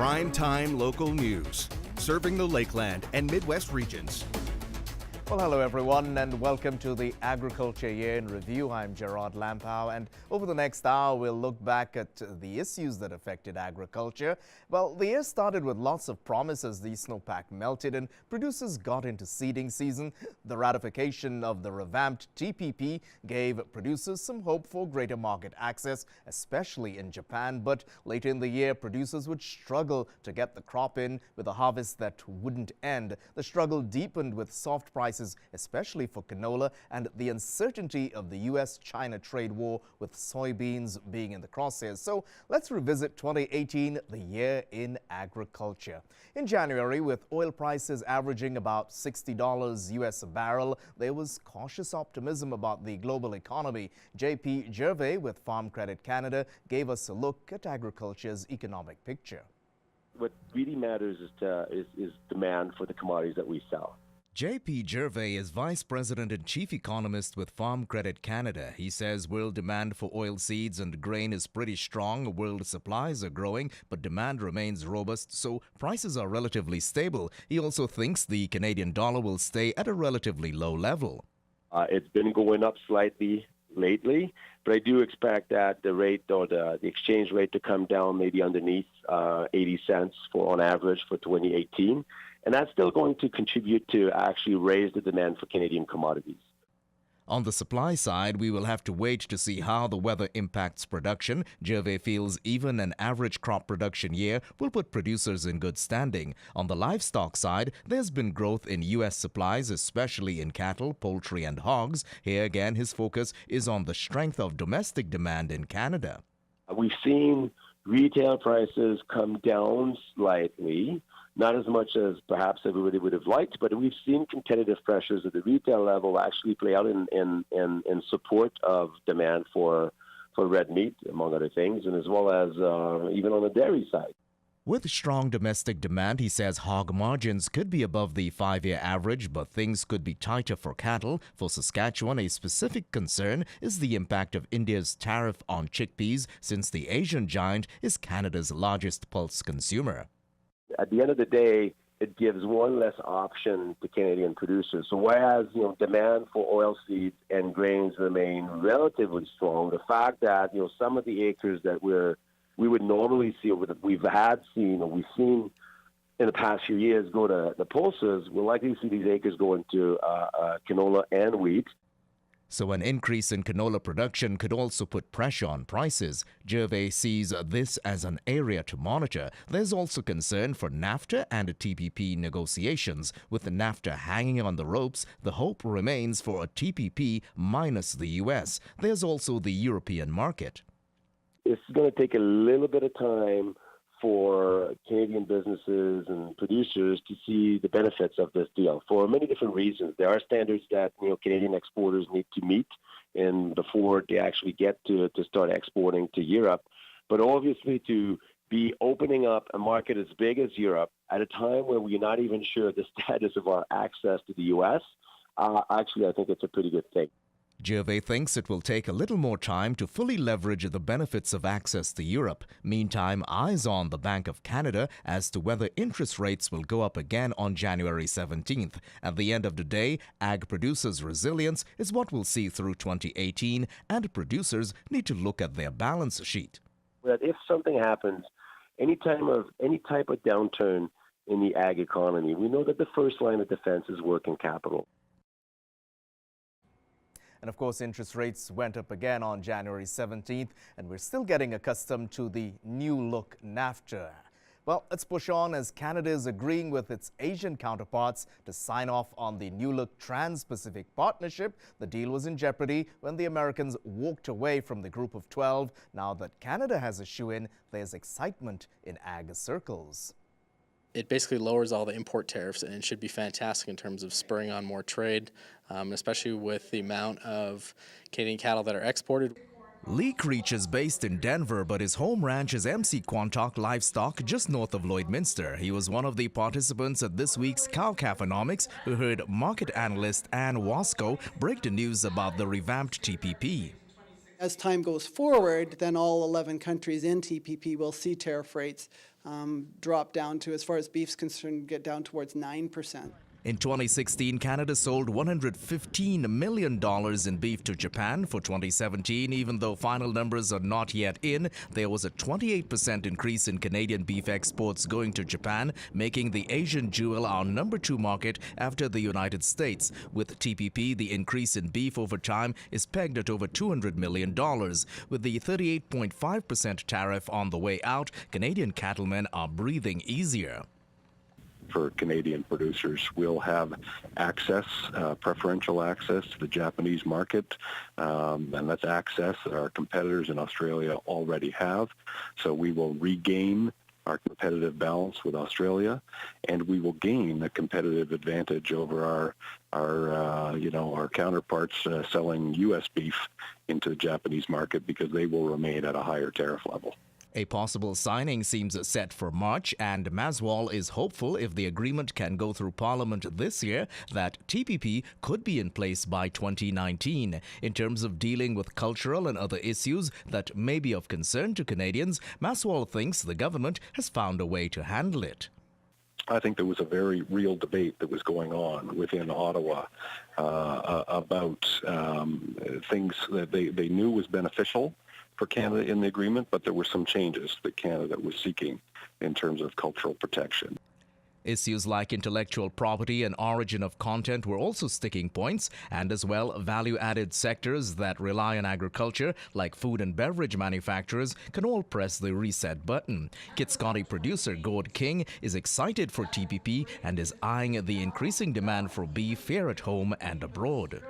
Prime-time local news, serving the Lakeland and Midwest regions. Well, hello everyone and welcome to the Agriculture Year in Review. I'm Gerard Lampow, and over the next hour we'll look back at the issues that affected agriculture. Well, the year started with lots of promises. The snowpack melted and producers got into seeding season. The ratification of the revamped TPP gave producers some hope for greater market access, especially in Japan. But later in the year, producers would struggle to get the crop in with a harvest that wouldn't end. The struggle deepened with soft prices, especially for canola, and the uncertainty of the U.S.-China trade war with soybeans being in the crosshairs. So let's revisit 2018, the year in agriculture. In January, with oil prices averaging about $60 US a barrel, there was cautious optimism about the global economy. J.P. Gervais with Farm Credit Canada gave us a look at agriculture's economic picture. What really matters is demand for the commodities that we sell. J.P. Gervais is Vice President and Chief Economist with Farm Credit Canada. He says world demand for oilseeds and grain is pretty strong. World supplies are growing, but demand remains robust, so prices are relatively stable. He also thinks the Canadian dollar will stay at a relatively low level. It's been going up slightly lately, but I do expect that the rate or the exchange rate to come down maybe underneath 80 cents on average for 2018. And that's still going to contribute to actually raise the demand for Canadian commodities. On the supply side, we will have to wait to see how the weather impacts production. Gervais feels even an average crop production year will put producers in good standing. On the livestock side, there's been growth in U.S. supplies, especially in cattle, poultry and hogs. Here again, his focus is on the strength of domestic demand in Canada. We've seen retail prices come down slightly. Not as much as perhaps everybody would have liked, but we've seen competitive pressures at the retail level actually play out in support of demand for red meat, among other things, and as well as even on the dairy side. With strong domestic demand, he says hog margins could be above the 5-year average, but things could be tighter for cattle. For Saskatchewan, a specific concern is the impact of India's tariff on chickpeas, since the Asian giant is Canada's largest pulse consumer. At the end of the day, it gives one less option to Canadian producers. So whereas demand for oilseeds and grains remain relatively strong, the fact that some of the acres that we would normally see, or that we've seen in the past few years go to the pulses, we'll likely see these acres go into canola and wheat. So an increase in canola production could also put pressure on prices. Gervais sees this as an area to monitor. There's also concern for NAFTA and TPP negotiations. With NAFTA hanging on the ropes, the hope remains for a TPP minus the U.S. There's also the European market. It's going to take a little bit of time for Canadian businesses and producers to see the benefits of this deal for many different reasons. There are standards that Canadian exporters need to meet and before they actually get to start exporting to Europe. But obviously to be opening up a market as big as Europe at a time where we're not even sure the status of our access to the U.S., actually I think it's a pretty good thing. Gervais thinks it will take a little more time to fully leverage the benefits of access to Europe. Meantime, eyes on the Bank of Canada as to whether interest rates will go up again on January 17th. At the end of the day, ag producers' resilience is what we'll see through 2018, and producers need to look at their balance sheet. That if something happens, any type of downturn in the ag economy, we know that the first line of defense is working capital. And of course, interest rates went up again on January 17th, and we're still getting accustomed to the new look NAFTA. Well, let's push on as Canada is agreeing with its Asian counterparts to sign off on the new look Trans-Pacific Partnership. The deal was in jeopardy when the Americans walked away from the Group of 12. Now that Canada has a shoe-in, there's excitement in ag circles. It basically lowers all the import tariffs, and it should be fantastic in terms of spurring on more trade, especially with the amount of Canadian cattle that are exported. Lee Creech is based in Denver, but his home ranch is MC Quantock Livestock just north of Lloydminster. He was one of the participants at this week's Cow-Calfonomics who heard market analyst Ann Wasco break the news about the revamped TPP. As time goes forward, then all 11 countries in TPP will see tariff rates drop down to, as far as beef's concerned, get down towards 9%. In 2016, Canada sold $115 million in beef to Japan. For 2017, even though final numbers are not yet in, there was a 28% increase in Canadian beef exports going to Japan, making the Asian jewel our number 2 market after the United States. With TPP, the increase in beef over time is pegged at over $200 million. With the 38.5% tariff on the way out, Canadian cattlemen are breathing easier. For Canadian producers, we'll have access, preferential access to the Japanese market, and that's access that our competitors in Australia already have. So we will regain our competitive balance with Australia, and we will gain a competitive advantage over our counterparts selling U.S. beef into the Japanese market, because they will remain at a higher tariff level. A possible signing seems set for March, and Maswal is hopeful, if the agreement can go through Parliament this year, that TPP could be in place by 2019. In terms of dealing with cultural and other issues that may be of concern to Canadians, Maswal thinks the government has found a way to handle it. I think there was a very real debate that was going on within Ottawa about things that they knew was beneficial for Canada in the agreement, but there were some changes that Canada was seeking in terms of cultural protection. Issues like intellectual property and origin of content were also sticking points, and as well, value-added sectors that rely on agriculture, like food and beverage manufacturers, can all press the reset button. Kitscoty producer Gord King is excited for TPP and is eyeing the increasing demand for beef here at home and abroad.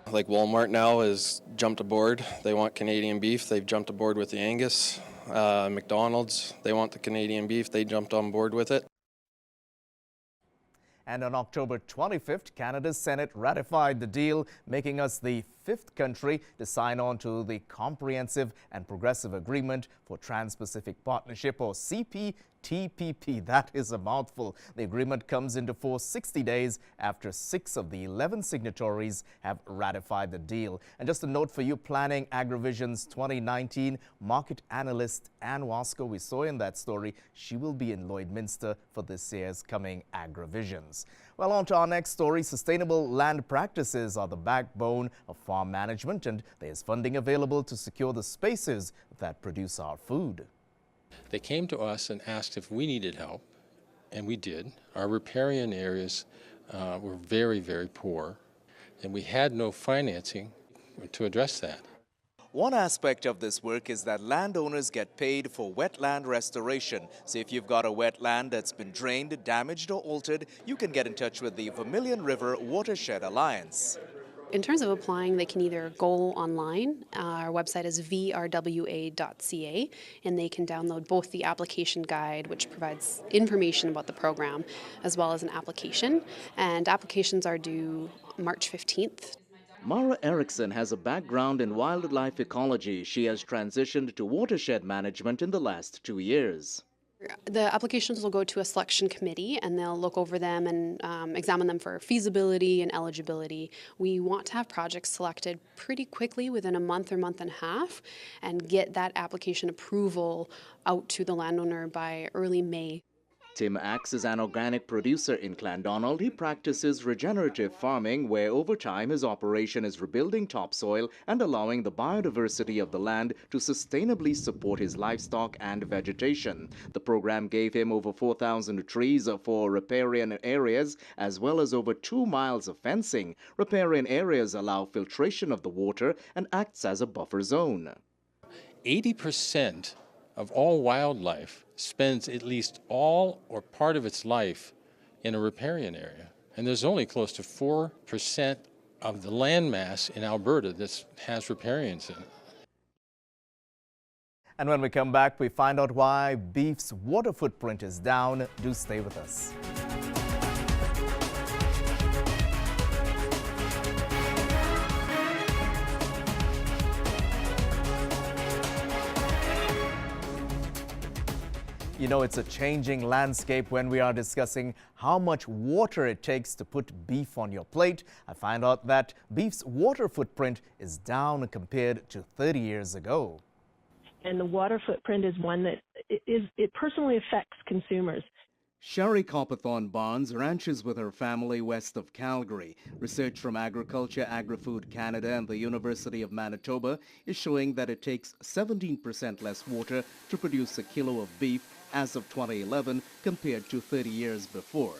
Like Walmart now has jumped aboard. They want Canadian beef. They've jumped aboard with the Angus. McDonald's, they want the Canadian beef. They jumped on board with it. And on October 25th, Canada's Senate ratified the deal, making us the 5th country to sign on to the Comprehensive and Progressive Agreement for Trans-Pacific Partnership, or CPTPP. That is a mouthful. The agreement comes into force 60 days after 6 of the 11 signatories have ratified the deal. And just a note for you planning AgriVision's 2019 market analyst Ann Wasco, we saw in that story, she will be in Lloydminster for this year's coming AgriVisions. Well, on to our next story. Sustainable land practices are the backbone of farm management, and there's funding available to secure the spaces that produce our food. They came to us and asked if we needed help, and we did. Our riparian areas were very, very poor, and we had no financing to address that. One aspect of this work is that landowners get paid for wetland restoration. So if you've got a wetland that's been drained, damaged or altered, you can get in touch with the Vermilion River Watershed Alliance. In terms of applying, they can either go online, our website is vrwa.ca, and they can download both the application guide, which provides information about the program, as well as an application. And applications are due March 15th. Mara Erickson has a background in wildlife ecology. She has transitioned to watershed management in the last 2 years. The applications will go to a selection committee, and they'll look over them and examine them for feasibility and eligibility. We want to have projects selected pretty quickly, within a month or month and a half, and get that application approval out to the landowner by early May. Tim Axe is an organic producer in Clandonald. He practices regenerative farming, where over time his operation is rebuilding topsoil and allowing the biodiversity of the land to sustainably support his livestock and vegetation. The program gave him over 4,000 trees for riparian areas, as well as over 2 miles of fencing. Riparian areas allow filtration of the water and acts as a buffer zone. 80% of all wildlife spends at least all or part of its life in a riparian area. And there's only close to 4% of the land mass in Alberta that has riparians in it. And when we come back, we find out why beef's water footprint is down. Do stay with us. You know, it's a changing landscape when we are discussing how much water it takes to put beef on your plate. I find out that beef's water footprint is down compared to 30 years ago. And the water footprint is one that it personally affects consumers. Sherry Copperthorne Barnes ranches with her family west of Calgary. Research from Agriculture, Agri-Food Canada and the University of Manitoba is showing that it takes 17% less water to produce a kilo of beef as of 2011 compared to 30 years before.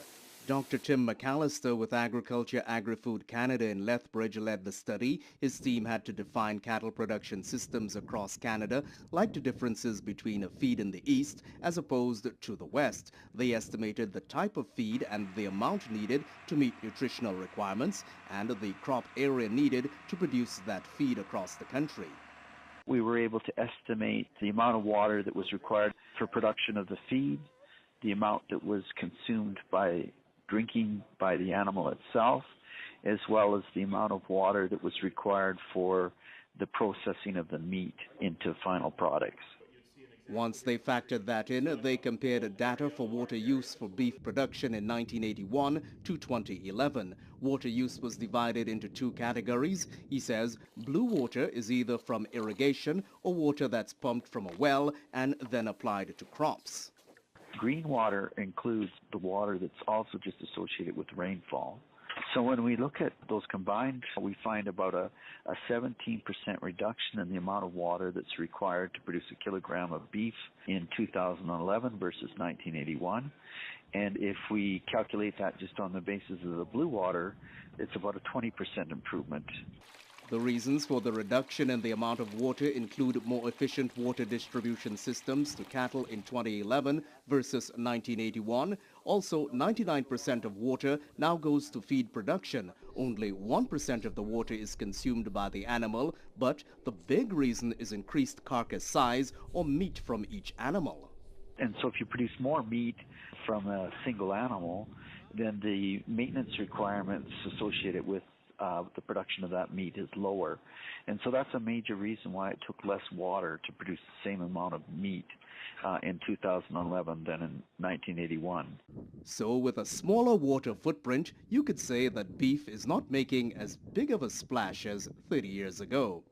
Dr. Tim McAllister with Agriculture, Agri-Food Canada in Lethbridge led the study. His team had to define cattle production systems across Canada, like the differences between a feed in the east as opposed to the west. They estimated the type of feed and the amount needed to meet nutritional requirements and the crop area needed to produce that feed across the country. We were able to estimate the amount of water that was required for production of the feed, the amount that was consumed by drinking by the animal itself, as well as the amount of water that was required for the processing of the meat into final products. Once they factored that in, they compared data for water use for beef production in 1981 to 2011. Water use was divided into two categories. He says blue water is either from irrigation or water that's pumped from a well and then applied to crops. Green water includes the water that's also just associated with rainfall. So when we look at those combined, we find about a 17% reduction in the amount of water that's required to produce a kilogram of beef in 2011 versus 1981. And if we calculate that just on the basis of the blue water, it's about a 20% improvement. The reasons for the reduction in the amount of water include more efficient water distribution systems to cattle in 2011 versus 1981. Also, 99% of water now goes to feed production. Only 1% of the water is consumed by the animal, but the big reason is increased carcass size or meat from each animal. And so if you produce more meat from a single animal, then the maintenance requirements associated with the production of that meat is lower. And so that's a major reason why it took less water to produce the same amount of meat in 2011 than in 1981. So with a smaller water footprint, you could say that beef is not making as big of a splash as 30 years ago.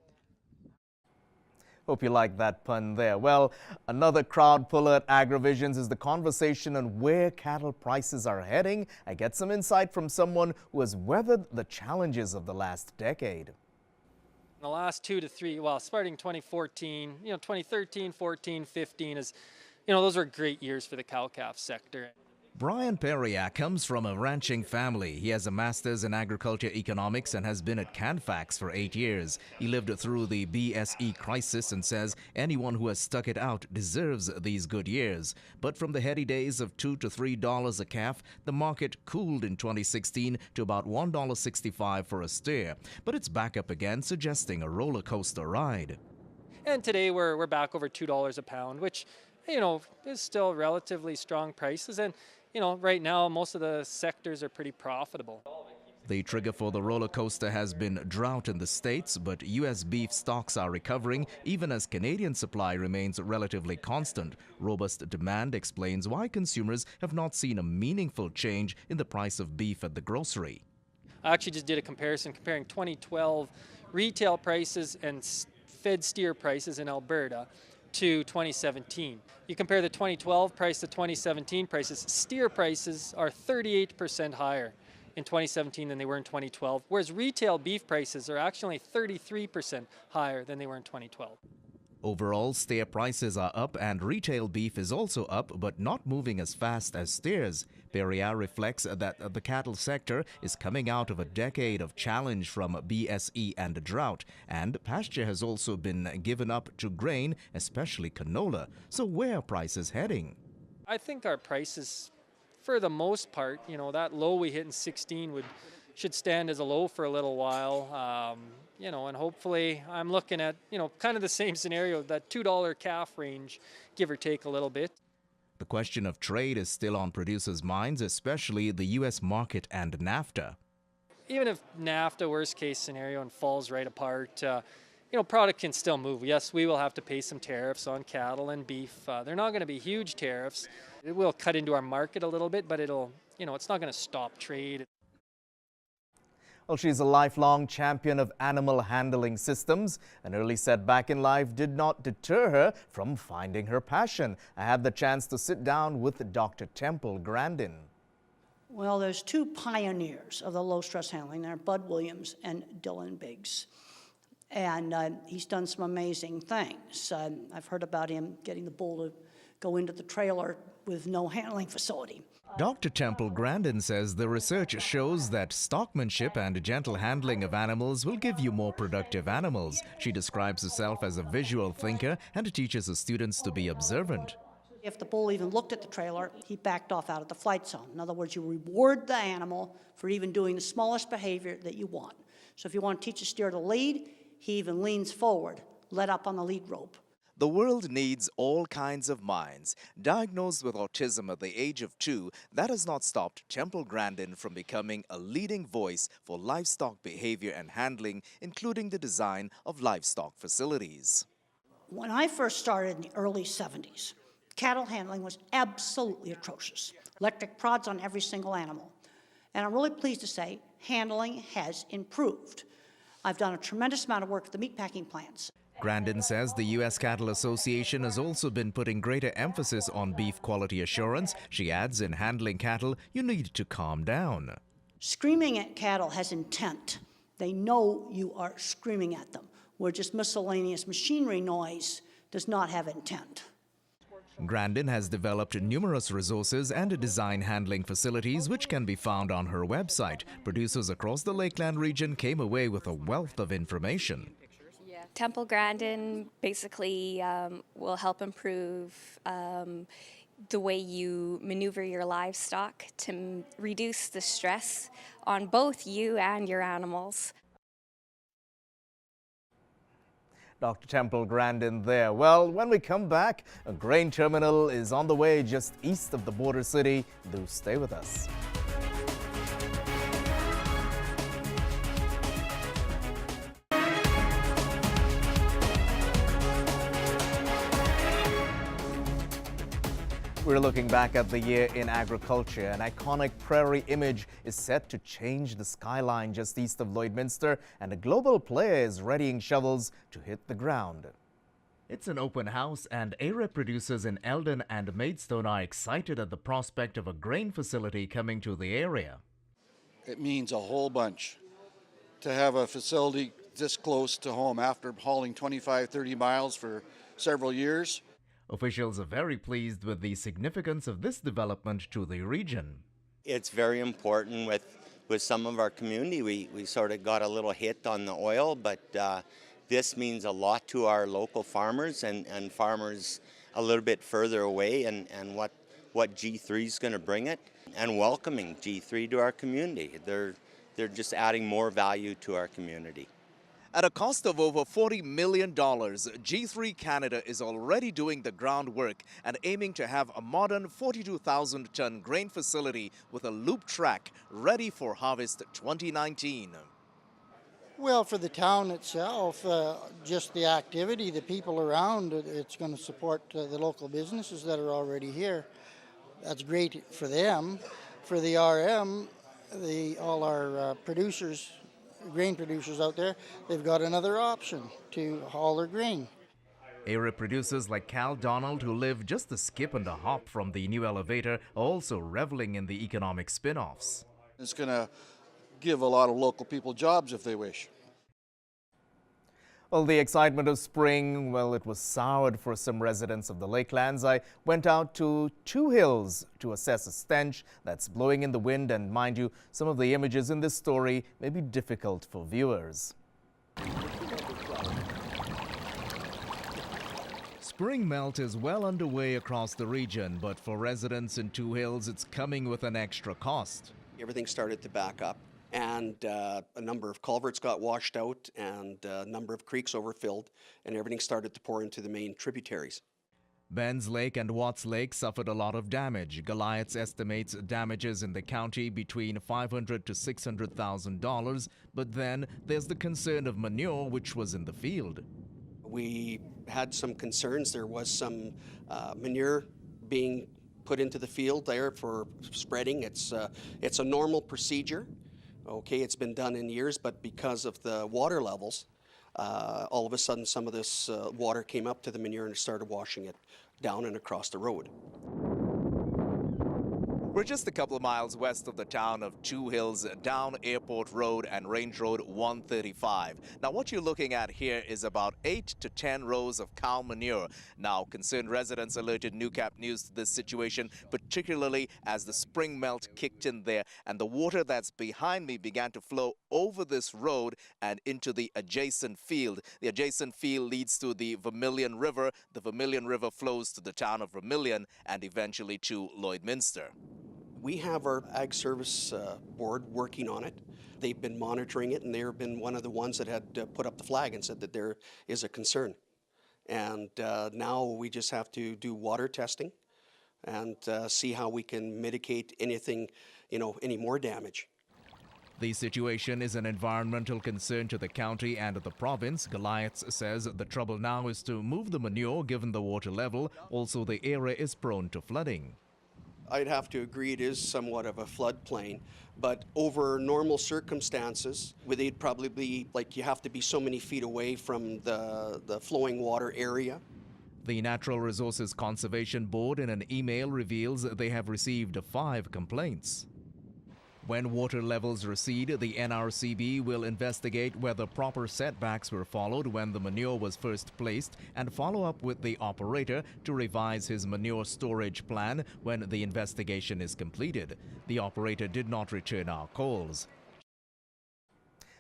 Hope you like that pun there. Well, another crowd puller at AgriVisions is the conversation on where cattle prices are heading. I get some insight from someone who has weathered the challenges of the last decade. In the last 2 to 3, well, starting 2014, 2013, 14, 15 is, those were great years for the cow-calf sector. Brian Perriak comes from a ranching family. He has a master's in agriculture economics and has been at Canfax for 8 years. He lived through the BSE crisis and says anyone who has stuck it out deserves these good years. But from the heady days of $2 to $3 a calf, the market cooled in 2016 to about $1.65 for a steer. But it's back up again, suggesting a roller coaster ride. And today we're back over $2 a pound, which, is still relatively strong prices. And right now, most of the sectors are pretty profitable. The trigger for the roller coaster has been drought in the States, but U.S. beef stocks are recovering even as Canadian supply remains relatively constant. Robust demand explains why consumers have not seen a meaningful change in the price of beef at the grocery. I actually just did a comparison comparing 2012 retail prices and fed steer prices in Alberta to 2017. You compare the 2012 price to 2017 prices, steer prices are 38% higher in 2017 than they were in 2012, whereas retail beef prices are actually 33% higher than they were in 2012. Overall, steer prices are up and retail beef is also up, but not moving as fast as steers. Perrier reflects that the cattle sector is coming out of a decade of challenge from BSE and drought, and pasture has also been given up to grain, especially canola. So where are prices heading? I think our prices, for the most part, that low we hit in 16 should stand as a low for a little while. And hopefully I'm looking at, kind of the same scenario, that $2 calf range, give or take a little bit. The question of trade is still on producers' minds, especially the U.S. market and NAFTA. Even if NAFTA, worst case scenario, and falls right apart, product can still move. Yes, we will have to pay some tariffs on cattle and beef. They're not going to be huge tariffs. It will cut into our market a little bit, but it's not going to stop trade. Well, she's a lifelong champion of animal handling systems. An early setback in life did not deter her from finding her passion. I had the chance to sit down with Dr. Temple Grandin. Well, there's two pioneers of the low-stress handling. They're Bud Williams and Dylan Biggs. And he's done some amazing things. I've heard about him getting the bull to go into the trailer with no handling facility. Dr. Temple Grandin says the research shows that stockmanship and gentle handling of animals will give you more productive animals. She describes herself as a visual thinker and teaches her students to be observant. If the bull even looked at the trailer, he backed off out of the flight zone. In other words, you reward the animal for even doing the smallest behavior that you want. So if you want to teach a steer to lead, he even leans forward, let up on the lead rope. The world needs all kinds of minds. Diagnosed with autism at the age of 2, that has not stopped Temple Grandin from becoming a leading voice for livestock behavior and handling, including the design of livestock facilities. When I first started in the early 70s, cattle handling was absolutely atrocious. Electric prods on every single animal. And I'm really pleased to say handling has improved. I've done a tremendous amount of work at the meatpacking plants. Grandin says the U.S. Cattle Association has also been putting greater emphasis on beef quality assurance. She adds, in handling cattle, you need to calm down. Screaming at cattle has intent. They know you are screaming at them, where just miscellaneous machinery noise does not have intent. Grandin has developed numerous resources and design handling facilities which can be found on her website. Producers across the Lakeland region came away with a wealth of information. Temple Grandin basically will help improve the way you maneuver your livestock to reduce the stress on both you and your animals. Dr. Temple Grandin there. Well, when we come back, a grain terminal is on the way just east of the border city. Do stay with us. We're looking back at the year in agriculture. An iconic prairie image is set to change the skyline just east of Lloydminster, and a global player is readying shovels to hit the ground. It's an open house, and area producers in Eldon and Maidstone are excited at the prospect of a grain facility coming to the area. It means a whole bunch to have a facility this close to home after hauling 25, 30 miles for several years. Officials are very pleased with the significance of this development to the region. It's very important with some of our community. We sort of got a little hit on the oil, but this means a lot to our local farmers and farmers a little bit further away, and what G3 is going to bring it, and welcoming G3 to our community. They're just adding more value to our community. At a cost of over $40 million, G3 Canada is already doing the groundwork and aiming to have a modern 42,000-ton grain facility with a loop track ready for harvest 2019. Well, for the town itself, just the activity, the people around, it's going to support the local businesses that are already here. That's great for them. For the RM, all our producers, grain producers out there, they've got another option to haul their grain. Area producers like Cal Donald, who live just a skip and a hop from the new elevator, are also reveling in the economic spin-offs. It's going to give a lot of local people jobs if they wish. Well, the excitement of spring, well, it was soured for some residents of the Lakelands. I went out to Two Hills to assess a stench that's blowing in the wind, and mind you, some of the images in this story may be difficult for viewers. Spring melt is well underway across the region, but for residents in Two Hills, it's coming with an extra cost. Everything started to back up, and a number of culverts got washed out, and a number of creeks overfilled, and everything started to pour into the main tributaries. Benz Lake and Watts Lake suffered a lot of damage. Goliaths estimates damages in the county between $500,000 to $600,000, but then there's the concern of manure which was in the field. We had some concerns. There was some manure being put into the field there for spreading. It's a normal procedure. Okay, it's been done in years, but because of the water levels, all of a sudden some of this water came up to the manure and started washing it down and across the road. We're just a couple of miles west of the town of Two Hills, down Airport Road and Range Road 135. Now, what you're looking at here is about 8 to 10 rows of cow manure. Now, concerned residents alerted Newcap News to this situation, particularly as the spring melt kicked in there and the water that's behind me began to flow over this road and into the adjacent field. The adjacent field leads to the Vermilion River. The Vermilion River flows to the town of Vermilion and eventually to Lloydminster. We have our Ag Service Board working on it. They've been monitoring it, and they've been one of the ones that had put up the flag and said that there is a concern. And now we just have to do water testing and see how we can mitigate anything, any more damage. The situation is an environmental concern to the county and the province. Goliath says the trouble now is to move the manure given the water level. Also, the area is prone to flooding. I'd have to agree it is somewhat of a floodplain, but over normal circumstances, they'd probably be like you have to be so many feet away from the flowing water area. The Natural Resources Conservation Board in an email reveals they have received 5 complaints. When water levels recede, the NRCB will investigate whether proper setbacks were followed when the manure was first placed and follow up with the operator to revise his manure storage plan when the investigation is completed. The operator did not return our calls.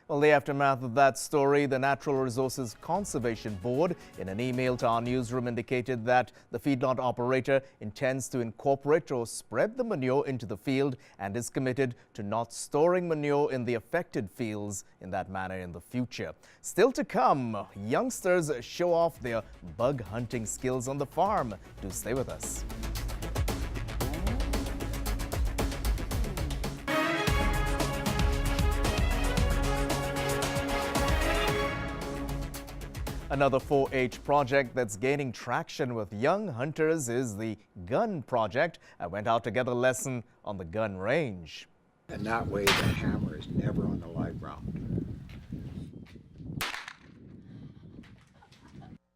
Well, the aftermath of that story, the Natural Resources Conservation Board, in an email to our newsroom, indicated that the feedlot operator intends to incorporate or spread the manure into the field and is committed to not storing manure in the affected fields in that manner in the future. Still to come, youngsters show off their bug hunting skills on the farm. Do stay with us. Another 4-H project that's gaining traction with young hunters is the Gun Project. I went out to get a lesson on the gun range. And that way the hammer is never on the live ground.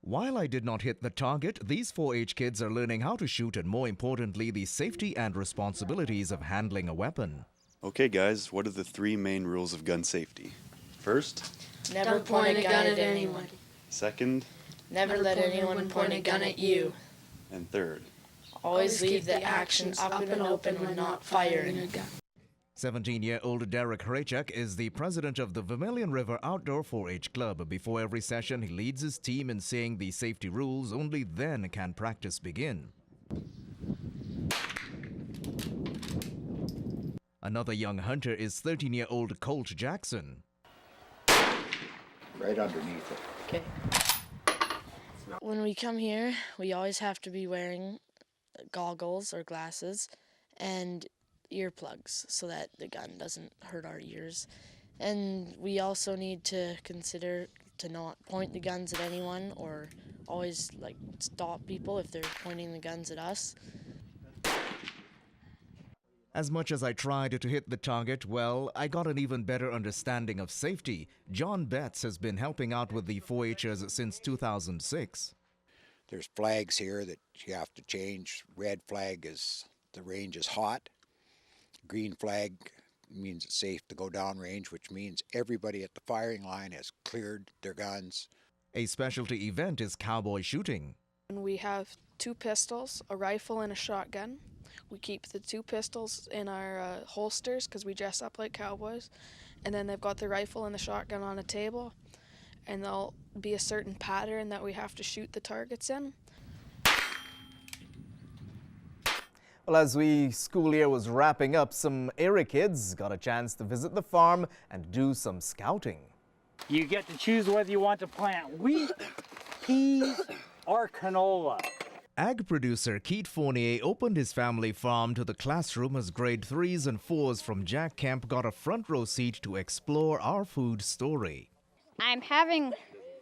While I did not hit the target, these 4-H kids are learning how to shoot and, more importantly, the safety and responsibilities of handling a weapon. Okay guys, what are the 3 main rules of gun safety? First, never point a gun at anyone. Second, never let anyone point a gun at you. And third, always leave the action up and open when not firing a gun. 17-year-old Derek Hrachuk is the president of the Vermilion River Outdoor 4-H Club. Before every session, he leads his team in saying the safety rules. Only then can practice begin. Another young hunter is 13-year-old Colt Jackson. Right underneath it. Okay. When we come here, we always have to be wearing goggles or glasses and earplugs so that the gun doesn't hurt our ears. And we also need to consider to not point the guns at anyone or always stop people if they're pointing the guns at us. As much as I tried to hit the target, well, I got an even better understanding of safety. John Betts has been helping out with the 4-Hers since 2006. There's flags here that you have to change. Red flag is the range is hot. Green flag means it's safe to go downrange, which means everybody at the firing line has cleared their guns. A specialty event is cowboy shooting. We have 2 pistols, a rifle, and a shotgun. We keep the 2 pistols in our holsters because we dress up like cowboys. And then they've got the rifle and the shotgun on a table. And there'll be a certain pattern that we have to shoot the targets in. Well, as the school year was wrapping up, some area kids got a chance to visit the farm and do some scouting. You get to choose whether you want to plant wheat, peas, or canola. Ag producer Keith Fournier opened his family farm to the classroom as grade 3s and 4s from Jack Camp got a front row seat to explore our food story. I'm having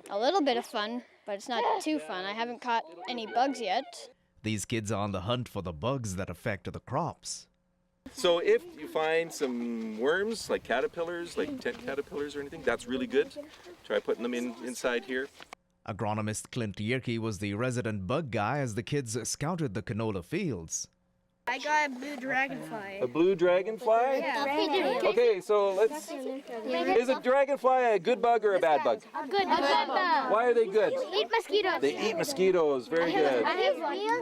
a little bit of fun, but it's not too fun. I haven't caught any bugs yet. These kids are on the hunt for the bugs that affect the crops. So if you find some worms, like caterpillars, like tent caterpillars or anything, that's really good. Try putting them inside here. Agronomist Clint Yerke was the resident bug guy as the kids scouted the canola fields. I got a blue dragonfly. A blue dragonfly? Yeah. Okay, so let's... Is a dragonfly a good bug or a bad bug? Good bug. Why are they good? Eat mosquitoes. They eat mosquitoes. Very good.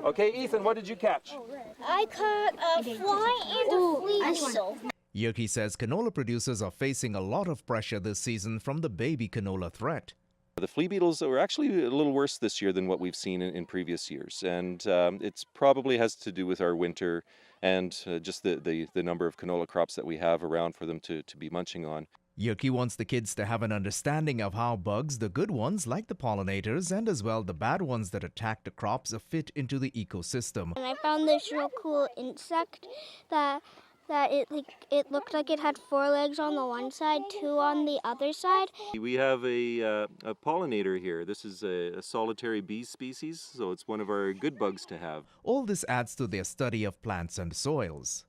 Okay, Ethan, what did you catch? I caught a fly and a flea weasel. Yerke says canola producers are facing a lot of pressure this season from the baby canola threat. The flea beetles are actually a little worse this year than what we've seen in previous years, and it's probably has to do with our winter and just the number of canola crops that we have around for them to be munching on. Yerke wants the kids to have an understanding of how bugs, the good ones like the pollinators and as well the bad ones that attack the crops, fit into the ecosystem. And I found this real cool insect that it looked like it had 4 legs on the one side, 2 on the other side. We have a pollinator here. This is a solitary bee species, so it's one of our good bugs to have. All this adds to their study of plants and soils.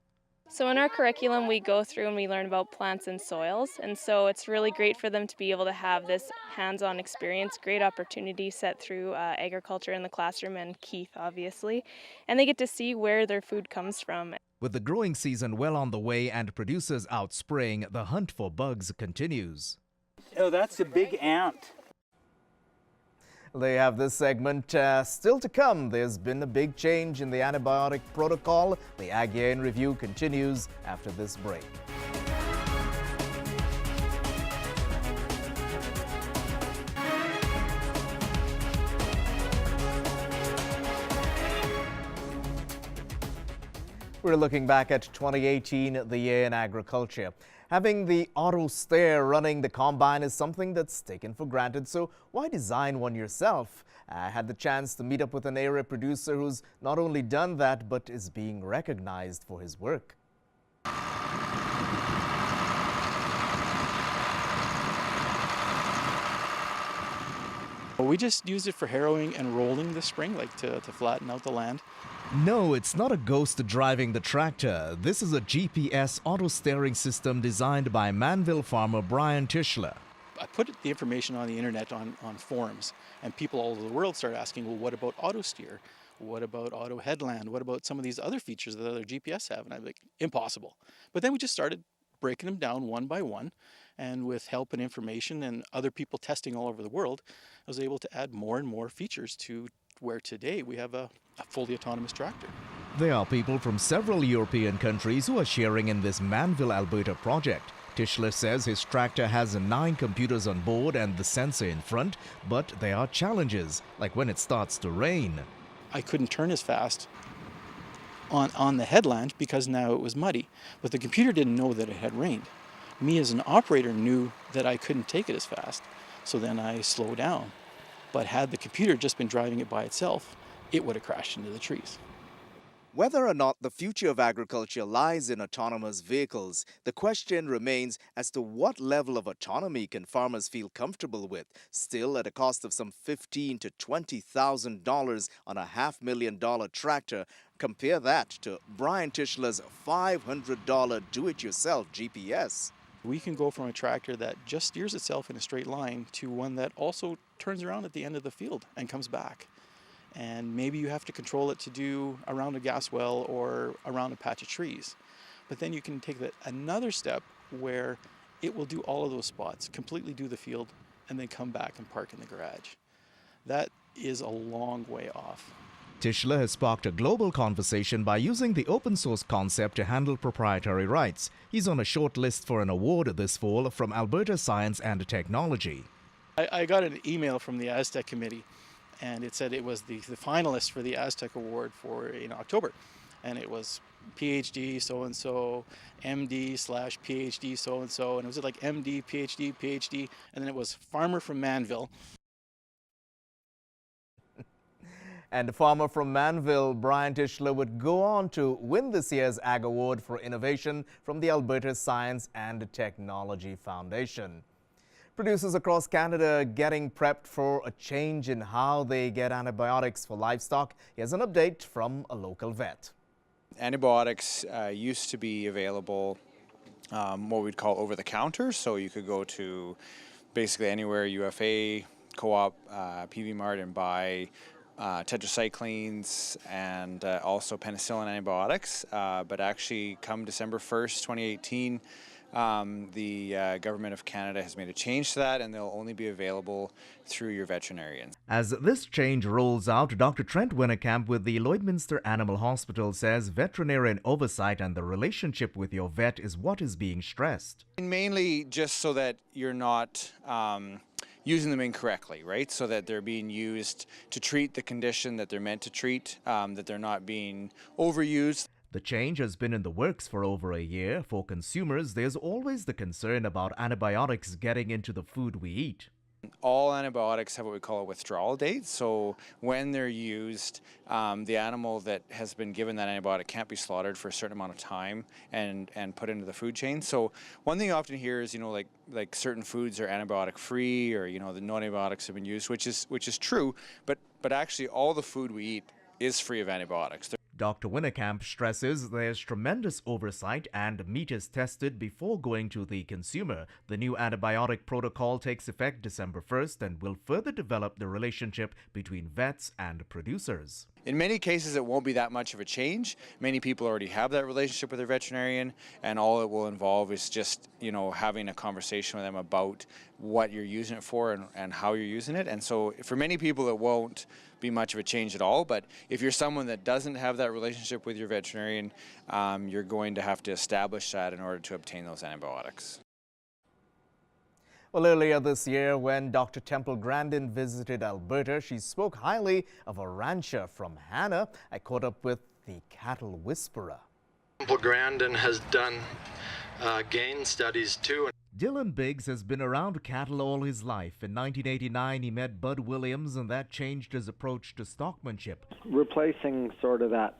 So in our curriculum, we go through and we learn about plants and soils, and so it's really great for them to be able to have this hands-on experience, great opportunity set through agriculture in the classroom and Keith, obviously, and they get to see where their food comes from. With the growing season well on the way and producers out spraying, the hunt for bugs continues. Oh, that's a big ant. They have this segment still to come. There's been a big change in the antibiotic protocol. The Ag Year in Review continues after this break. We're looking back at 2018, the year in agriculture. Having the auto stare running the combine is something that's taken for granted, so why design one yourself? I had the chance to meet up with an area producer who's not only done that, but is being recognized for his work. We just used it for harrowing and rolling this spring, like to flatten out the land. No, it's not a ghost driving the tractor. This is a GPS auto steering system designed by Manville farmer Brian Tischler. I put the information on the internet on forums, and people all over the world started asking, well, what about auto steer? What about auto headland? What about some of these other features that other GPS have? And I'm like, impossible. But then we just started breaking them down one by one, and with help and information and other people testing all over the world, I was able to add more and more features to where today we have a fully autonomous tractor. There are people from several European countries who are sharing in this Manville, Alberta project. Tischler says his tractor has 9 computers on board and the sensor in front, but there are challenges, like when it starts to rain. I couldn't turn as fast on the headland because now it was muddy, but the computer didn't know that it had rained. Me as an operator knew that I couldn't take it as fast, so then I slowed down. But had the computer just been driving it by itself, it would have crashed into the trees. Whether or not the future of agriculture lies in autonomous vehicles, the question remains as to what level of autonomy can farmers feel comfortable with, still at a cost of some $15,000 to $20,000 on a $500,000 tractor. Compare that to Brian Tischler's $500 do-it-yourself GPS. We can go from a tractor that just steers itself in a straight line to one that also turns around at the end of the field and comes back. And maybe you have to control it to do around a gas well or around a patch of trees. But then you can take that another step where it will do all of those spots, completely do the field, and then come back and park in the garage. That is a long way off. Tischler has sparked a global conversation by using the open source concept to handle proprietary rights. He's on a short list for an award this fall from Alberta Science and Technology. I got an email from the Aztec Committee, and it said it was the finalist for the Aztec Award in October. And it was PhD so-and-so, MD/PhD so-and-so, and it was like MD, PhD, PhD, and then it was farmer from Manville. And the farmer from Manville, Brian Tischler, would go on to win this year's Ag Award for Innovation from the Alberta Science and Technology Foundation. Producers across Canada are getting prepped for a change in how they get antibiotics for livestock. Here's an update from a local vet. Antibiotics used to be available what we'd call over the counter, so you could go to basically anywhere, UFA, Co-op, PV Mart, and buy tetracyclines and also penicillin antibiotics. But actually, come December 1st, 2018, the Government of Canada has made a change to that, and they'll only be available through your veterinarian. As this change rolls out, Dr. Trent Winnicamp with the Lloydminster Animal Hospital says veterinarian oversight and the relationship with your vet is what is being stressed. Mainly just so that you're not using them incorrectly, right? So that they're being used to treat the condition that they're meant to treat, that they're not being overused. The change has been in the works for over a year. For consumers, there's always the concern about antibiotics getting into the food we eat. All antibiotics have what we call a withdrawal date. So when they're used, the animal that has been given that antibiotic can't be slaughtered for a certain amount of time and put into the food chain. So one thing you often hear is, like certain foods are antibiotic free, or the no antibiotics have been used, which is true. But actually, all the food we eat is free of antibiotics. Dr. Winnicamp stresses there's tremendous oversight and meat is tested before going to the consumer. The new antibiotic protocol takes effect December 1st and will further develop the relationship between vets and producers. In many cases, it won't be that much of a change. Many people already have that relationship with their veterinarian, and all it will involve is just, having a conversation with them about what you're using it for and how you're using it. And so for many people, it won't be much of a change at all. But if you're someone that doesn't have that relationship with your veterinarian, you're going to have to establish that in order to obtain those antibiotics. Well, earlier this year, when Dr. Temple Grandin visited Alberta, she spoke highly of a rancher from Hannah. I caught up with the cattle whisperer. Temple Grandin has done gain studies too. Dylan Biggs has been around cattle all his life. In 1989, he met Bud Williams, and that changed his approach to stockmanship. Replacing sort of that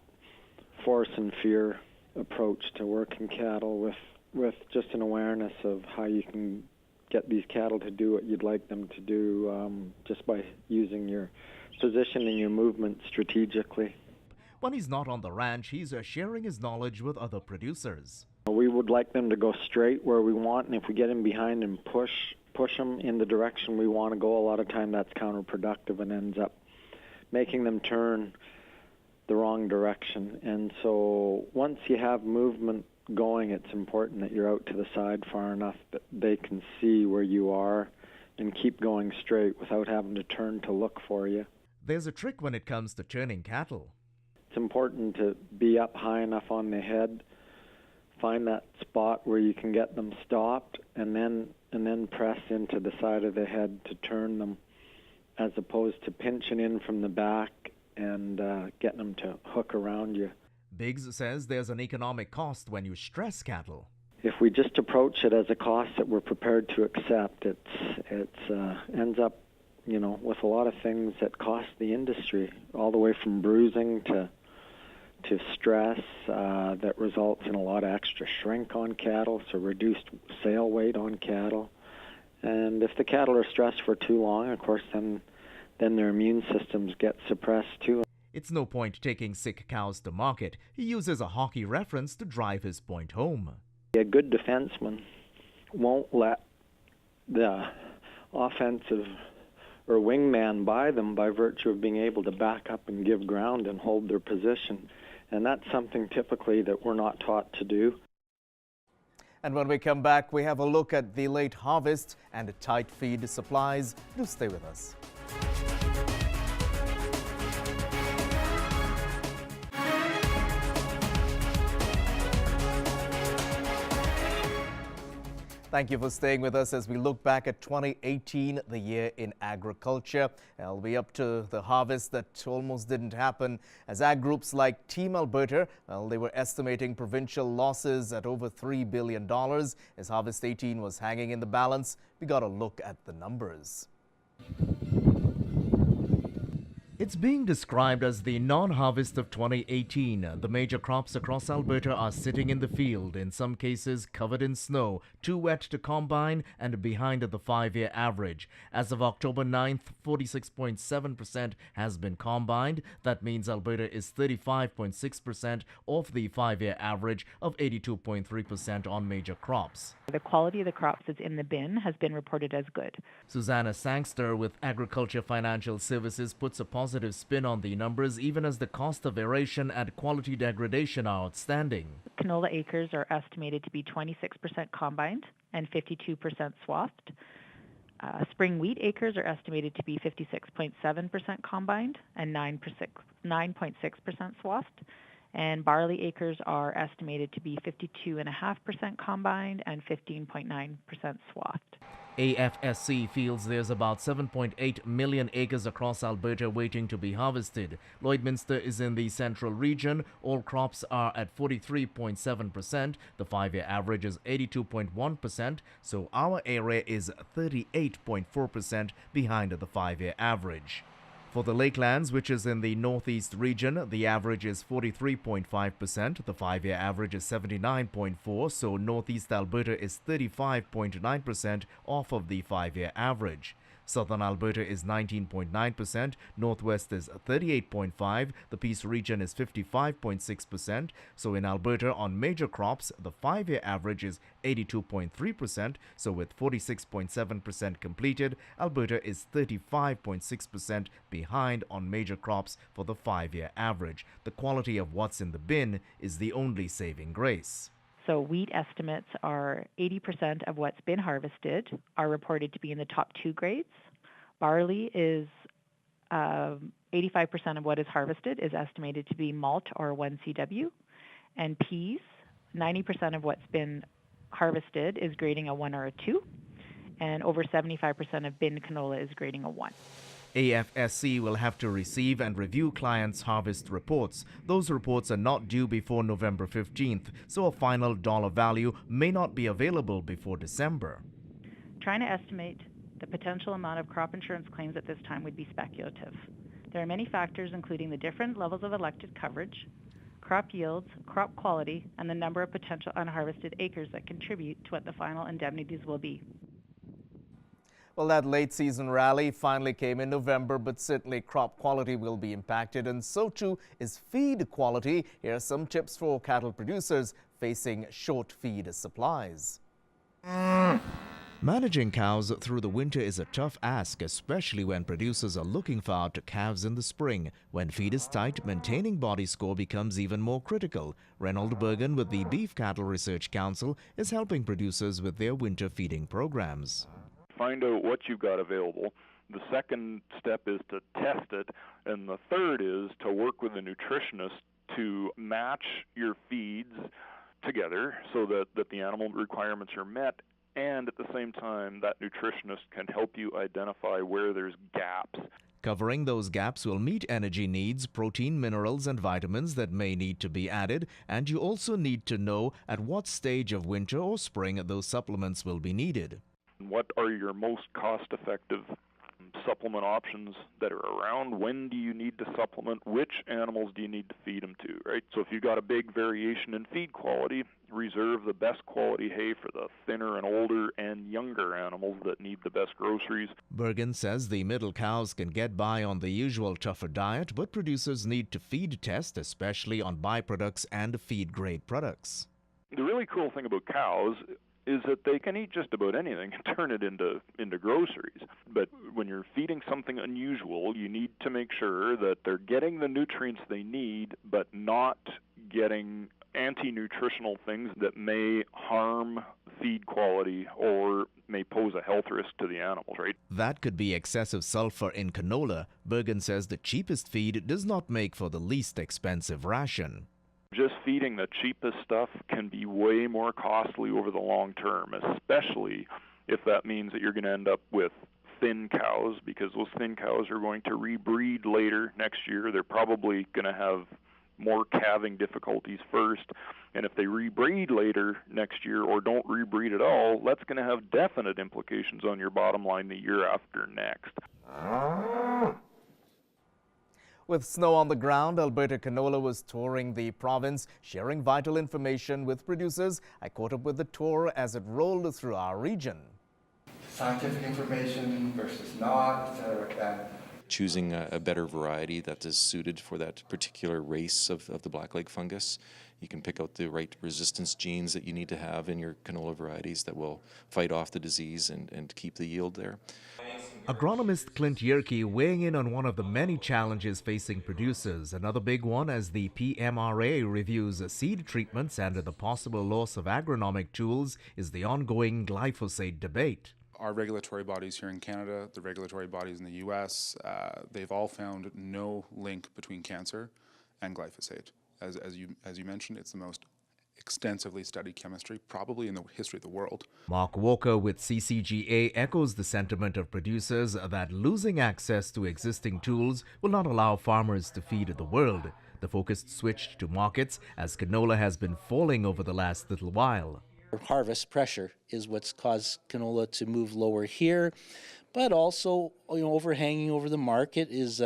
force and fear approach to working cattle with just an awareness of how you can get these cattle to do what you'd like them to do just by using your position and your movement strategically. When he's not on the ranch, he's sharing his knowledge with other producers. We would like them to go straight where we want, and if we get in behind and push them in the direction we want to go, a lot of time that's counterproductive and ends up making them turn the wrong direction. And so once you have movement going, it's important that you're out to the side far enough that they can see where you are and keep going straight without having to turn to look for you. There's a trick when it comes to turning cattle. It's important to be up high enough on the head, find that spot where you can get them stopped, and then press into the side of the head to turn them, as opposed to pinching in from the back and getting them to hook around you. Biggs says there's an economic cost when you stress cattle. If we just approach it as a cost that we're prepared to accept, it ends up, with a lot of things that cost the industry, all the way from bruising to stress that results in a lot of extra shrink on cattle, so reduced sale weight on cattle. And if the cattle are stressed for too long, of course, then their immune systems get suppressed too. It's no point taking sick cows to market. He uses a hockey reference to drive his point home. A good defenseman won't let the offensive or wingman by them by virtue of being able to back up and give ground and hold their position. And that's something typically that we're not taught to do. And when we come back, we have a look at the late harvest and tight feed supplies. Do stay with us. Thank you for staying with us as we look back at 2018, the year in agriculture. We'll be up to the harvest that almost didn't happen, as ag groups like Team Alberta, they were estimating provincial losses at over $3 billion as Harvest 18 was hanging in the balance. We got a look at the numbers. It's being described as the non-harvest of 2018. The major crops across Alberta are sitting in the field, in some cases covered in snow, too wet to combine and behind the 5-year average. As of October 9th, 46.7% has been combined. That means Alberta is 35.6% off the 5-year average of 82.3% on major crops. The quality of the crops that's in the bin has been reported as good. Susanna Sangster with Agriculture Financial Services puts a positive spin on the numbers, even as the cost of aeration and quality degradation are outstanding. Canola acres are estimated to be 26% combined and 52% swathed. Spring wheat acres are estimated to be 56.7% combined and 9.6% swathed. And barley acres are estimated to be 52.5% combined and 15.9% swathed. AFSC feels there's about 7.8 million acres across Alberta waiting to be harvested. Lloydminster is in the central region. All crops are at 43.7%. The 5-year average is 82.1%, so our area is 38.4% behind the 5-year average. For the Lakelands, which is in the northeast region, the average is 43.5%. The 5-year average is 79.4%, so northeast Alberta is 35.9% off of the 5-year average. Southern Alberta is 19.9%, Northwest is 38.5%, the Peace region is 55.6%. So in Alberta, on major crops, the 5-year average is 82.3%. So with 46.7% completed, Alberta is 35.6% behind on major crops for the 5-year average. The quality of what's in the bin is the only saving grace. So wheat estimates are 80% of what's been harvested are reported to be in the top 2 grades. Barley is 85% of what is harvested is estimated to be malt or 1CW. And peas, 90% of what's been harvested is grading a 1 or a 2. And over 75% of bin canola is grading a 1. AFSC will have to receive and review clients' harvest reports. Those reports are not due before November 15th, so a final dollar value may not be available before December. Trying to estimate the potential amount of crop insurance claims at this time would be speculative. There are many factors, including the different levels of elected coverage, crop yields, crop quality, and the number of potential unharvested acres that contribute to what the final indemnities will be. Well, that late season rally finally came in November, but certainly crop quality will be impacted, and so too is feed quality. Here are some tips for cattle producers facing short feed supplies. Managing cows through the winter is a tough ask, especially when producers are looking far to calves in the spring. When feed is tight, maintaining body score becomes even more critical. Reynold Bergen with the Beef Cattle Research Council is helping producers with their winter feeding programs. Find out what you've got available. The second step is to test it, and the third is to work with a nutritionist to match your feeds together so that the animal requirements are met, and at the same time that nutritionist can help you identify where there's gaps. Covering those gaps will meet energy needs, protein, minerals, and vitamins that may need to be added, and you also need to know at what stage of winter or spring those supplements will be needed. What are your most cost-effective supplement options that are around? When do you need to supplement? Which animals do you need to feed them to, right? So if you've got a big variation in feed quality, reserve the best quality hay for the thinner and older and younger animals that need the best groceries. Bergen says the middle cows can get by on the usual tougher diet, but producers need to feed test, especially on byproducts and feed-grade products. The really cool thing about cows is that they can eat just about anything and turn it into groceries. But when you're feeding something unusual, you need to make sure that they're getting the nutrients they need, but not getting anti-nutritional things that may harm feed quality or may pose a health risk to the animals, right? That could be excessive sulfur in canola. Bergen says the cheapest feed does not make for the least expensive ration. Just feeding the cheapest stuff can be way more costly over the long term, especially if that means that you're going to end up with thin cows, because those thin cows are going to rebreed later next year. They're probably going to have more calving difficulties first, and if they rebreed later next year or don't rebreed at all, that's going to have definite implications on your bottom line the year after next. With snow on the ground, Alberta Canola was touring the province, sharing vital information with producers. I caught up with the tour as it rolled through our region. Scientific information versus not, etc. like that. Choosing a better variety that is suited for that particular race of the blackleg fungus. You can pick out the right resistance genes that you need to have in your canola varieties that will fight off the disease and keep the yield there. Agronomist Clint Yerke weighing in on one of the many challenges facing producers. Another big one as the PMRA reviews seed treatments and the possible loss of agronomic tools is the ongoing glyphosate debate. Our regulatory bodies here in Canada, the regulatory bodies in the US, they've all found no link between cancer and glyphosate. As you mentioned, it's the most extensively studied chemistry, probably in the history of the world. Mark Walker with CCGA echoes the sentiment of producers that losing access to existing tools will not allow farmers to feed the world. The focus switched to markets as canola has been falling over the last little while. Harvest pressure is what's caused canola to move lower here, but also overhanging over the market is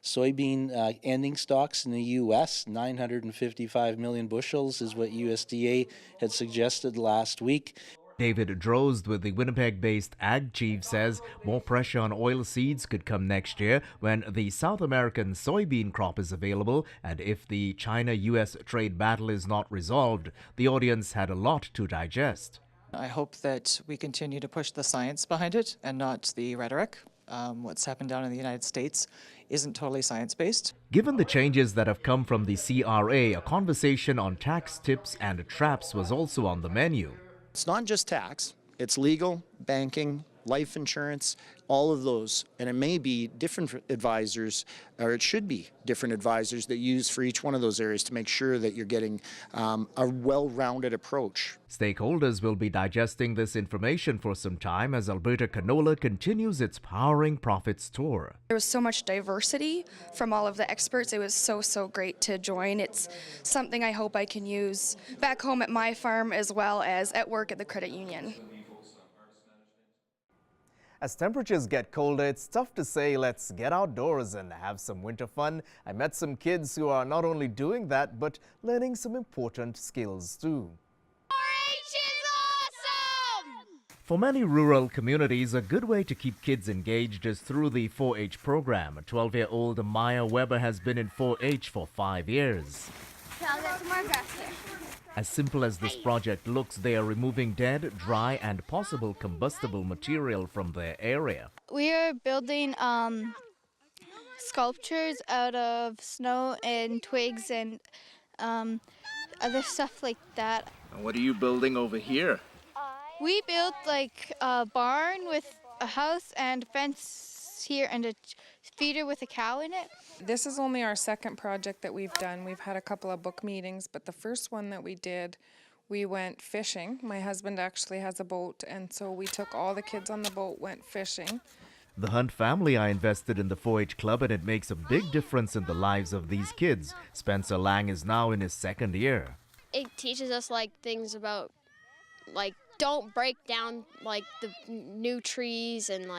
soybean ending stocks in the U.S. 955 million bushels is what USDA had suggested last week. David Drozd with the Winnipeg-based Ag Chief says more pressure on oil seeds could come next year when the South American soybean crop is available, and if the China-US trade battle is not resolved, the audience had a lot to digest. I hope that we continue to push the science behind it and not the rhetoric. What's happened down in the United States isn't totally science-based. Given the changes that have come from the CRA, a conversation on tax tips and traps was also on the menu. It's not just tax, it's legal, banking, life insurance, all of those. And it may be different advisors, or it should be different advisors that use for each one of those areas to make sure that you're getting a well-rounded approach. Stakeholders will be digesting this information for some time as Alberta Canola continues its Powering Profits tour. There was so much diversity from all of the experts. It was so great to join. It's something I hope I can use back home at my farm as well as at work at the credit union. As temperatures get colder, it's tough to say let's get outdoors and have some winter fun. I met some kids who are not only doing that, but learning some important skills too. 4-H is awesome! For many rural communities, a good way to keep kids engaged is through the 4-H program. 12-year-old Maya Weber has been in 4-H for 5 years. I'll get some more grass here. As simple as this project looks, they are removing dead, dry, and possible combustible material from their area. We are building sculptures out of snow and twigs and other stuff like that. And what are you building over here? We built like a barn with a house and a fence here and a feeder with a cow in it. This is only our second project that we've done. We've had a couple of book meetings, but the first one that we did, we went fishing. My husband actually has a boat, and so we took all the kids on the boat, went fishing. The Hunt family are invested in the 4-H club, and it makes a big difference in the lives of these kids. Spencer Lang is now in his second year. It teaches us things about don't break down the new trees and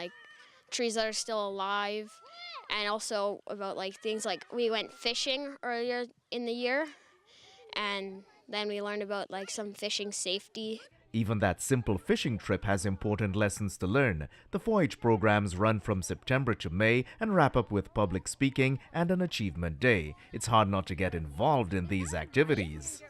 trees that are still alive. And also about things we went fishing earlier in the year, and then we learned about some fishing safety. Even that simple fishing trip has important lessons to learn. The 4-H programs run from September to May and wrap up with public speaking and an achievement day. It's hard not to get involved in these activities.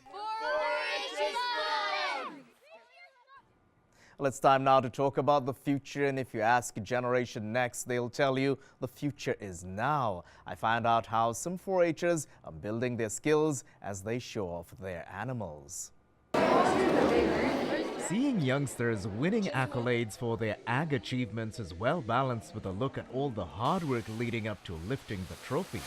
Well, it's time now to talk about the future, and if you ask Generation Next, they'll tell you the future is now. I find out how some 4-Hers are building their skills as they show off their animals. Seeing youngsters winning accolades for their ag achievements is well balanced with a look at all the hard work leading up to lifting the trophy.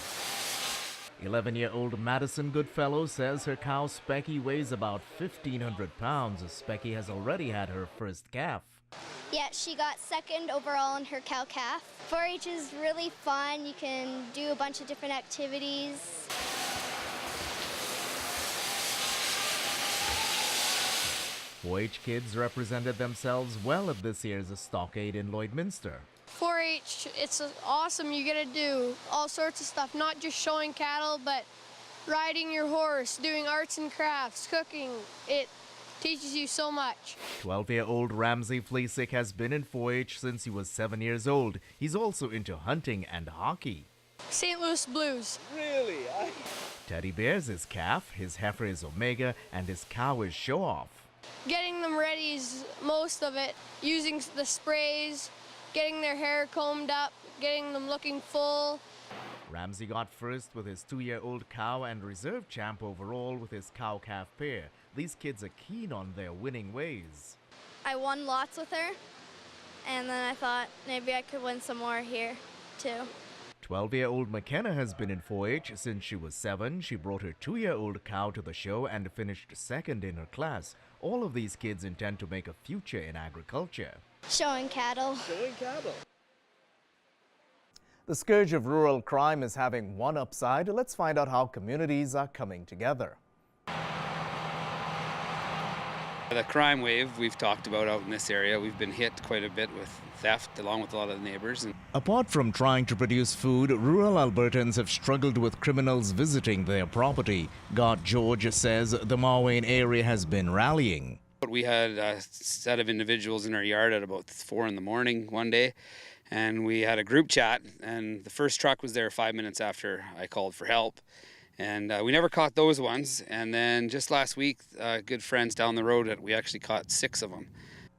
11-year-old Madison Goodfellow says her cow Specky weighs about 1,500 pounds. Specky has already had her first calf. Yeah, she got second overall in her cow-calf. 4-H is really fun. You can do a bunch of different activities. 4-H kids represented themselves well at this year's Stockade in Lloydminster. 4-H, it's awesome. You get to do all sorts of stuff, not just showing cattle, but riding your horse, doing arts and crafts, cooking. It teaches you so much. 12-year-old Ramsey Fleesick has been in 4-H since he was 7 years old. He's also into hunting and hockey. St. Louis Blues. Really? Teddy Bear's his calf, his heifer is Omega, and his cow is Show Off. Getting them ready is most of it. Using the sprays, getting their hair combed up, getting them looking full. Ramsey got first with his 2-year-old cow and reserve champ overall with his cow-calf pair. These kids are keen on their winning ways. I won lots with her, and then I thought maybe I could win some more here, too. 12-year-old McKenna has been in 4-H since she was 7. She brought her 2-year-old cow to the show and finished second in her class. All of these kids intend to make a future in agriculture. Showing cattle. Showing cattle. The scourge of rural crime is having one upside. Let's find out how communities are coming together. The crime wave we've talked about out in this area, we've been hit quite a bit with theft along with a lot of the neighbors. Apart from trying to produce food, rural Albertans have struggled with criminals visiting their property. God George says the Marwayne area has been rallying. We had a set of individuals in our yard at about 4 in the morning one day, and we had a group chat, and the first truck was there 5 minutes after I called for help. And we never caught those ones. And then just last week, good friends down the road, we actually caught 6 of them.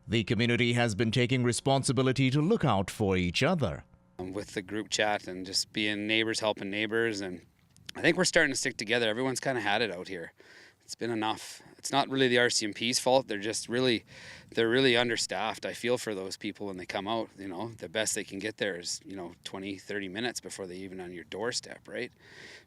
The community has been taking responsibility to look out for each other. With the group chat and just being neighbors helping neighbors. And I think we're starting to stick together. Everyone's kind of had it out here. It's been enough. It's not really the RCMP's fault. They're really understaffed. I feel for those people when they come out. You know, the best they can get there is, 20, 30 minutes before they're even on your doorstep, right?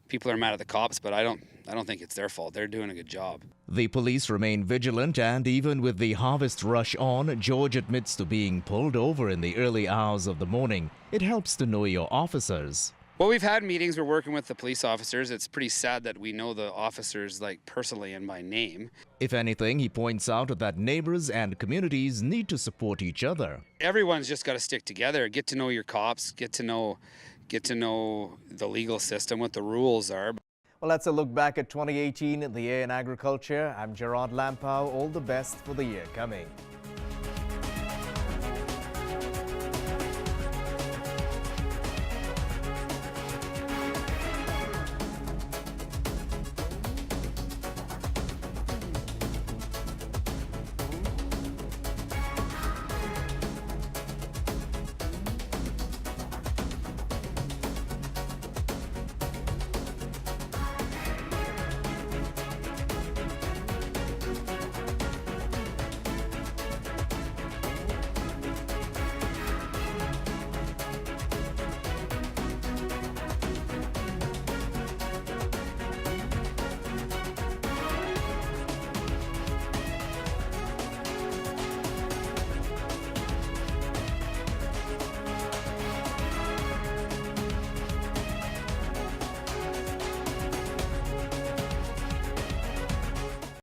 People are mad at the cops, but I don't think it's their fault. They're doing a good job. The police remain vigilant, and even with the harvest rush on, George admits to being pulled over in the early hours of the morning. It helps to know your officers. Well, we've had meetings. We're working with the police officers. It's pretty sad that we know the officers personally and by name. If anything, he points out that neighbors and communities need to support each other. Everyone's just got to stick together, get to know your cops, get to know the legal system, what the rules are. Well, that's a look back at 2018 in the year in agriculture. I'm Gerard Lampow. All the best for the year coming.